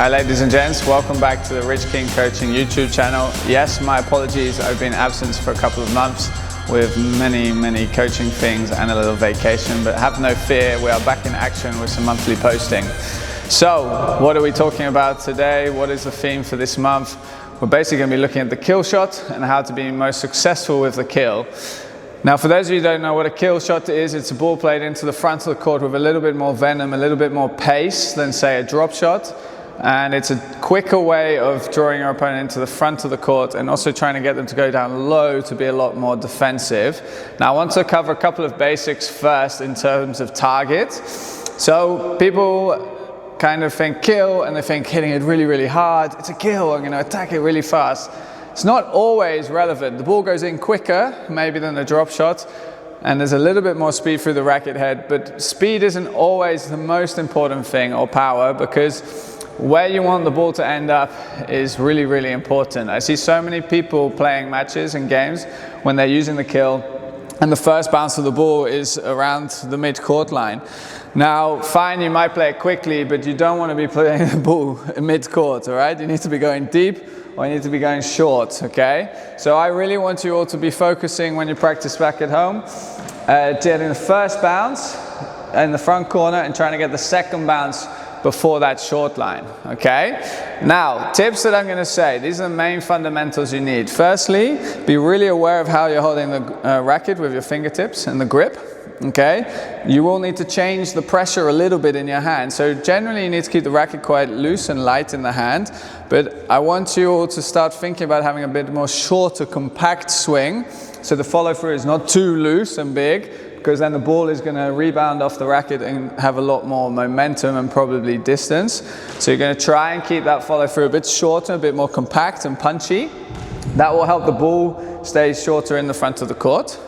Hi ladies and gents, welcome back to the Rich King Coaching YouTube channel. Yes, my apologies, I've been absent for a couple of months with many coaching things and a little vacation, but have no fear, we are back in action with some monthly posting. So, what are we talking about today? What is the theme for this month? We're basically going to be looking at the kill shot and how to be most successful with the kill. Now, for those of you who don't know what a kill shot is, it's a ball played into the front of the court with a little bit more venom, a little bit more pace than, say, a drop shot. And it's a quicker way of drawing your opponent into the front of the court and also trying to get them to go down low to be a lot more defensive. Now, I want to cover a couple of basics first in terms of target. So people kind of think kill and they think hitting it really hard. It's a kill, I'm going to attack it really fast. It's not always relevant. The ball goes in quicker maybe than a drop shot, and there's a little bit more speed through the racket head, but speed isn't always the most important thing, or power, because where you want the ball to end up is really important. I see so many people playing matches and games when they're using the kill and the first bounce of the ball is around the mid-court line. Now, fine, you might play it quickly, but you don't want to be playing the ball mid-court, all right? You need to be going deep or you need to be going short, okay? So I really want you all to be focusing when you practice back at home, getting the first bounce in the front corner and trying to get the second bounce before that short line, okay? Now, tips that I'm going to say, these are the main fundamentals you need. Firstly, be really aware of how you're holding the racket with your fingertips and the grip, okay? You will need to change the pressure a little bit in your hand. So generally you need to keep the racket quite loose and light in the hand, but I want you all to start thinking about having a bit more shorter, compact swing, so the follow through is not too loose and big, because then the ball is going to rebound off the racket and have a lot more momentum and probably distance. So you're going to try and keep that follow through a bit shorter, a bit more compact and punchy. That will help the ball stay shorter in the front of the court.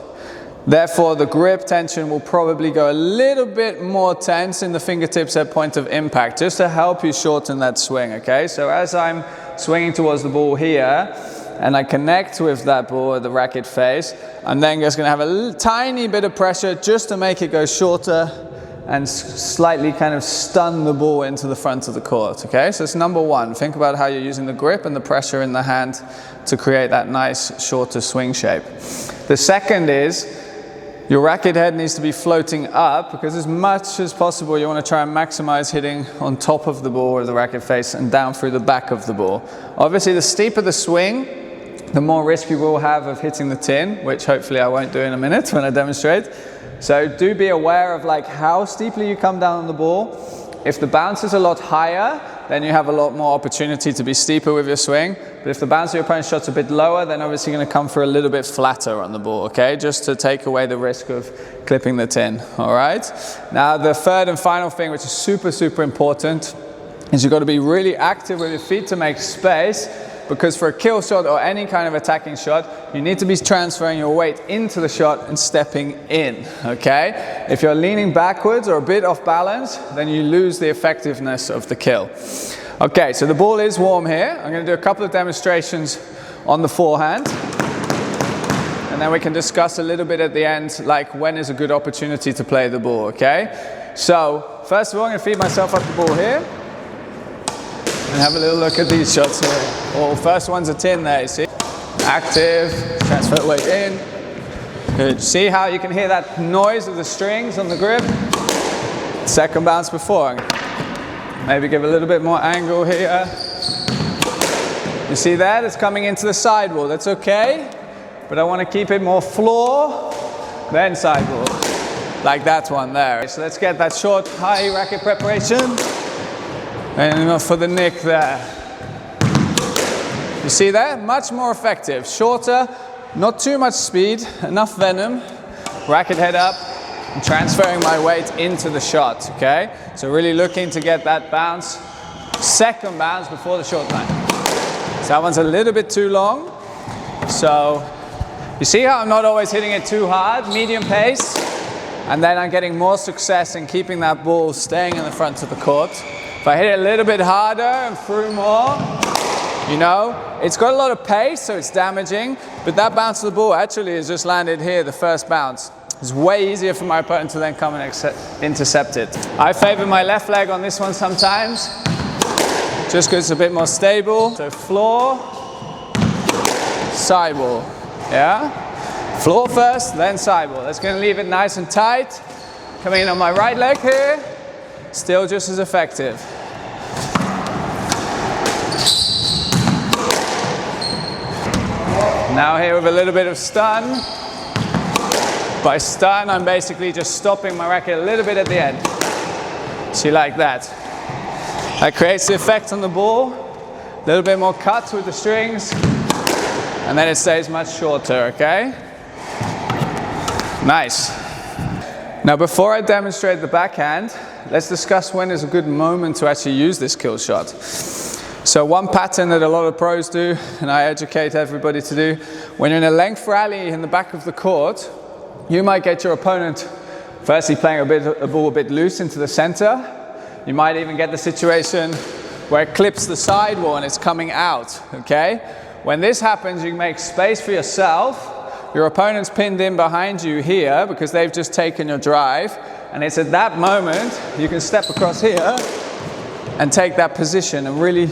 Therefore, the grip tension will probably go a little bit more tense in the fingertips at point of impact, just to help you shorten that swing, okay? So as I'm swinging towards the ball here, and I connect with that ball at the racket face, I'm then just going to have a tiny bit of pressure just to make it go shorter and slightly kind of stun the ball into the front of the court, okay? So it's number one. Think about how you're using the grip and the pressure in the hand to create that nice shorter swing shape. The second is your racket head needs to be floating up, because as much as possible you want to try and maximize hitting on top of the ball or the racket face and down through the back of the ball. Obviously, the steeper the swing, the more risk you will have of hitting the tin, which hopefully I won't do in a minute when I demonstrate. So do be aware of like how steeply you come down on the ball. If the bounce is a lot higher, then you have a lot more opportunity to be steeper with your swing. But if the bounce of your opponent's shot's a bit lower, then obviously you're going to come for a little bit flatter on the ball, okay? Just to take away the risk of clipping the tin, all right? Now, the third and final thing, which is super important, is you've got to be really active with your feet to make space, because for a kill shot or any kind of attacking shot, you need to be transferring your weight into the shot and stepping in, okay? If you're leaning backwards or a bit off balance, then you lose the effectiveness of the kill. Okay, so the ball is warm here. I'm going to do a couple of demonstrations on the forehand, and then we can discuss a little bit at the end, like when is a good opportunity to play the ball, okay? So, first of all, I'm going to feed myself up the ball here. And have a little look at these shots here. Oh, first one's a tin there, you see? Active, transfer weight in. Good. See how you can hear that noise of the strings on the grip? Second bounce before. Maybe give a little bit more angle here. You see that? It's coming into the sidewall. That's okay. But I want to keep it more floor, then sidewall. Like that one there. So let's get that short, high racket preparation. And for the nick there. You see that? Much more effective. Shorter, not too much speed, enough venom. Racket head up, and transferring my weight into the shot, okay? So really looking to get that bounce, second bounce before the short line. So that one's a little bit too long. So you see how I'm not always hitting it too hard, medium pace, and then I'm getting more success in keeping that ball staying in the front of the court. If I hit it a little bit harder and through more, you know, it's got a lot of pace, so it's damaging, but that bounce of the ball actually has just landed here, the first bounce. It's way easier for my opponent to then come and intercept it. I favor my left leg on this one sometimes. just because it's a bit more stable. So floor, sidewall, yeah? Floor first, then sidewall. That's going to leave it nice and tight. Coming in on my right leg here, still just as effective. Now here with a little bit of stun. By stun, I'm basically just stopping my racket a little bit at the end. See, like that. That creates the effect on the ball. A little bit more cut with the strings. And then it stays much shorter, okay? Nice. Now before I demonstrate the backhand, let's discuss when is a good moment to actually use this kill shot. So one pattern that a lot of pros do, and I educate everybody to do, when you're in a length rally in the back of the court, you might get your opponent firstly playing a ball a bit loose into the center. You might even get the situation where it clips the sidewall and it's coming out, okay? When this happens, you make space for yourself. Your opponent's pinned in behind you here because they've just taken your drive, and it's at that moment you can step across here and take that position and really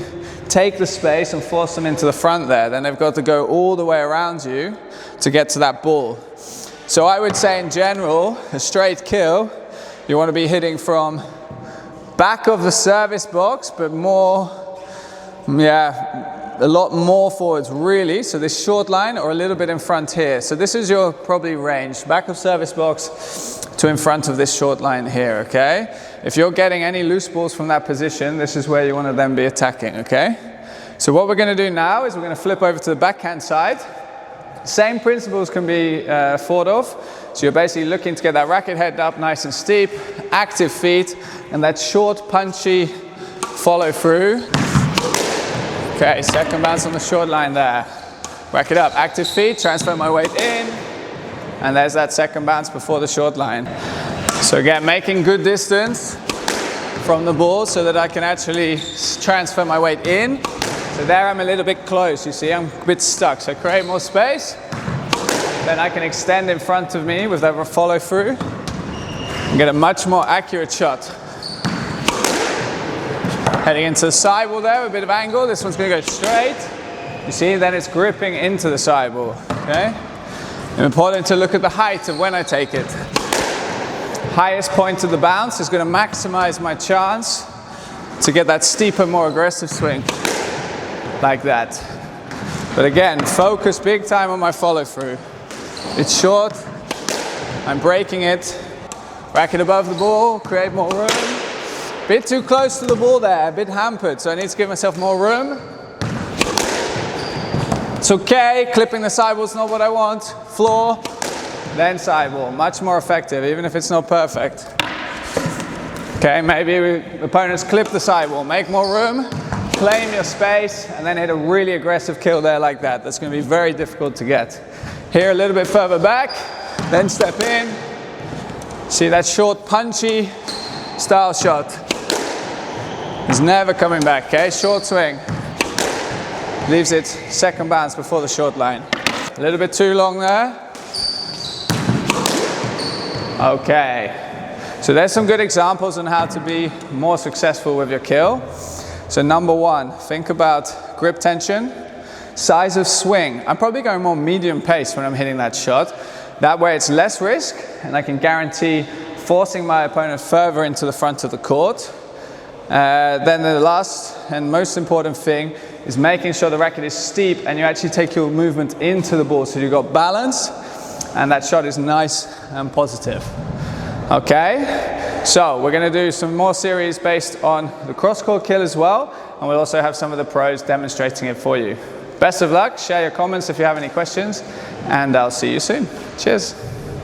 take the space and force them into the front there. Then they've got to go all the way around you to get to that ball. So I would say in general, a straight kill, you want to be hitting from back of the service box, but more, a lot more forwards really. So this short line or a little bit in front here. So this is your probably range, back of service box to in front of this short line here, okay? If you're getting any loose balls from that position, this is where you want to then be attacking, okay? So what we're going to do now is we're going to flip over to the backhand side. Same principles can be thought of. So you're basically looking to get that racket head up nice and steep, active feet, and that short punchy follow through. Okay, second bounce on the short line there. Racket up, active feet, transfer my weight in, and there's that second bounce before the short line. So again, making good distance from the ball so that I can actually transfer my weight in. So there I'm a little bit close, you see, I'm a bit stuck. So create more space. Then I can extend in front of me with that follow through and get a much more accurate shot. Heading into the sidewall there with a bit of angle. This one's going to go straight. You see, then it's gripping into the sidewall, okay? Important to look at the height of when I take it. Highest point of the bounce is going to maximize my chance to get that steeper, more aggressive swing. Like that. But again, focus big time on my follow through. It's short, I'm breaking it, racket above the ball, create more room. Bit too close to the ball there, a bit hampered, so I need to give myself more room. It's okay, clipping the sidewall's not what I want. Floor, then sidewall, much more effective, even if it's not perfect. Okay, maybe opponents clip the sidewall, make more room. Claim your space and then hit a really aggressive kill there like that. That's going to be very difficult to get. Here a little bit further back, then step in. See that short punchy style shot. It's never coming back, okay? Short swing. Leaves it second bounce before the short line. A little bit too long there. Okay. So there's some good examples on how to be more successful with your kill. So number one, think about grip tension, size of swing. I'm probably going more medium pace when I'm hitting that shot. That way it's less risk and I can guarantee forcing my opponent further into the front of the court. Then the last and most important thing is making sure the racket is steep and you actually take your movement into the ball so you've got balance and that shot is nice and positive. Okay, so we're going to do some more series based on the cross-court kill as well, and we'll also have some of the pros demonstrating it for you. Best of luck, share your comments if you have any questions, and I'll see you soon. Cheers.